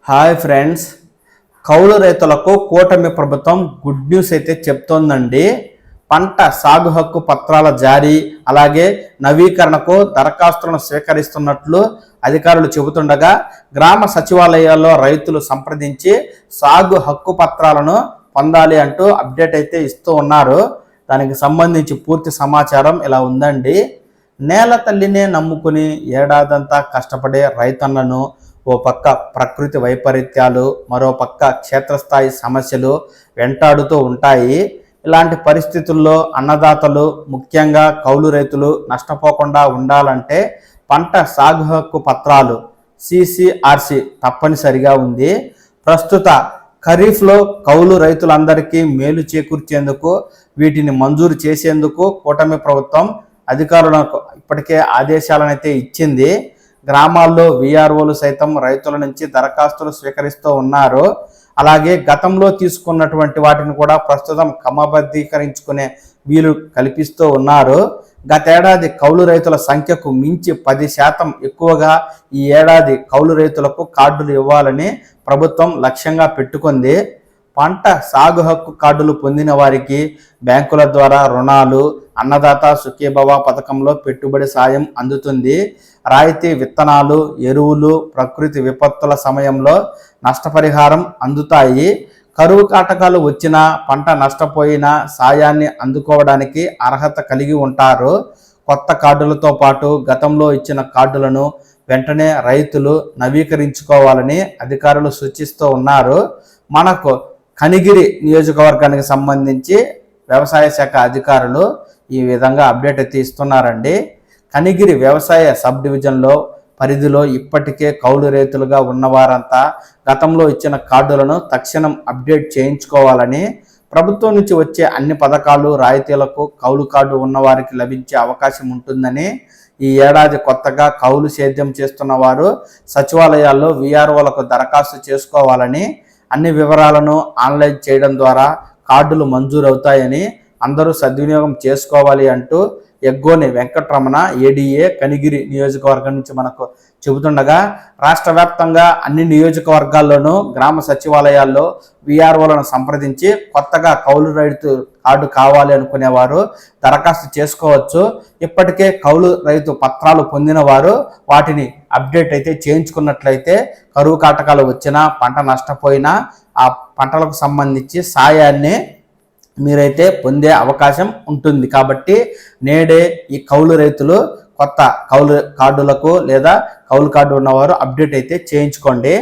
Hi friends, కౌలు రైతులకు కూటమి ప్రభుత్వం గుడ్ న్యూస్ అయితే చెప్తోందండి. పంట సాగు హక్కు పత్రాల జారీ అలాగే నవీకరణకు దరఖాస్తులను స్వీకరిస్తున్నట్లు అధికారులు చెబుతుండగా గ్రామ సచివాలయాల్లో రైతులు సంప్రదించి సాగు హక్కు పత్రాలను పొందాలి అంటూ అప్డేట్ అయితే ఇస్తూ ఉన్నారు. దానికి సంబంధించి పూర్తి సమాచారం ఇలా ఉందండి. నేల తల్లినే నమ్ముకుని ఏడాదంతా కష్టపడే రైతన్నలను ఓ పక్క ప్రకృతి వైపరీత్యాలు, మరో పక్క క్షేత్రస్థాయి సమస్యలు వెంటాడుతూ ఉంటాయి. ఇలాంటి పరిస్థితుల్లో అన్నదాతలు, ముఖ్యంగా కౌలు రైతులు నష్టపోకుండా ఉండాలంటే పంట సాగు హక్కు పత్రాలు CCRC తప్పనిసరిగా ఉంది. ప్రస్తుత ఖరీఫ్లో కౌలు రైతులందరికీ మేలు చేకూర్చేందుకు వీటిని మంజూరు చేసేందుకు కూటమి ప్రభుత్వం అధికారులకు ఇప్పటికే ఆదేశాలను అయితే ఇచ్చింది. గ్రామాల్లో VROలు సైతం రైతుల నుంచి దరఖాస్తులు స్వీకరిస్తూ ఉన్నారు. అలాగే గతంలో తీసుకున్నటువంటి వాటిని కూడా ప్రస్తుతం క్రమబద్ధీకరించుకునే వీలు కల్పిస్తూ ఉన్నారు. గతేడాది కౌలు రైతుల సంఖ్యకు మించి 10% ఎక్కువగా ఈ ఏడాది కౌలు రైతులకు కార్డులు ఇవ్వాలని ప్రభుత్వం లక్ష్యంగా పెట్టుకుంది. పంట సాగు హక్కు కార్డులు పొందిన వారికి బ్యాంకుల ద్వారా రుణాలు, అన్నదాత సుఖీభవ పథకంలో పెట్టుబడి సాయం అందుతుంది. రాయితీ విత్తనాలు, ఎరువులు, ప్రకృతి విపత్తుల సమయంలో నష్టపరిహారం అందుతాయి. కరువు కాటకాలు వచ్చినా, పంట నష్టపోయినా సాయాన్ని అందుకోవడానికి అర్హత కలిగి ఉంటారు. కొత్త కార్డులతో పాటు గతంలో ఇచ్చిన కార్డులను వెంటనే రైతులు నవీకరించుకోవాలని అధికారులు సూచిస్తూ ఉన్నారు. మనకు కనిగిరి నియోజకవర్గానికి సంబంధించి వ్యవసాయ శాఖ అధికారులు ఈ విధంగా అప్డేట్ అయితే ఇస్తున్నారండి. కనిగిరి వ్యవసాయ సబ్ డివిజన్లో పరిధిలో ఇప్పటికే కౌలు రైతులుగా ఉన్నవారంతా గతంలో ఇచ్చిన కార్డులను తక్షణం అప్డేట్ చేయించుకోవాలని, ప్రభుత్వం నుంచి వచ్చే అన్ని పథకాలు, రాయితీలకు కౌలు కార్డు ఉన్నవారికి లభించే అవకాశం ఉంటుందని, ఈ ఏడాది కొత్తగా కౌలు సేద్యం చేస్తున్న వారు సచివాలయాల్లో VROలకు దరఖాస్తు చేసుకోవాలని, అన్ని వివరాలను ఆన్లైన్ చేయడం ద్వారా కార్డులు మంజూరవుతాయని అందరూ సద్వినియోగం చేసుకోవాలి అంటూ ఎగ్గోని వెంకటరమణ ADA కనిగిరి నియోజకవర్గం నుంచి మనకు చెబుతుండగా, రాష్ట్ర వ్యాప్తంగా అన్ని నియోజకవర్గాల్లోనూ గ్రామ సచివాలయాల్లో VROలను సంప్రదించి కొత్తగా కౌలు రైతు కార్డు కావాలి అనుకునేవారు దరఖాస్తు చేసుకోవచ్చు. ఇప్పటికే కౌలు రైతు పత్రాలు పొందిన వారు వాటిని అప్డేట్ అయితే చేయించుకున్నట్లయితే కరువు కాటకాలు వచ్చినా, పంట నష్టపోయినా ఆ పంటలకు సంబంధించి సాయాన్ని మీరైతే పొందే అవకాశం ఉంటుంది. కాబట్టి నేడే ఈ కౌలు రైతులు కొత్త కౌలు కార్డులకు లేదా కౌలు కార్డు ఉన్నవారు అప్డేట్ అయితే చేయించుకోండి.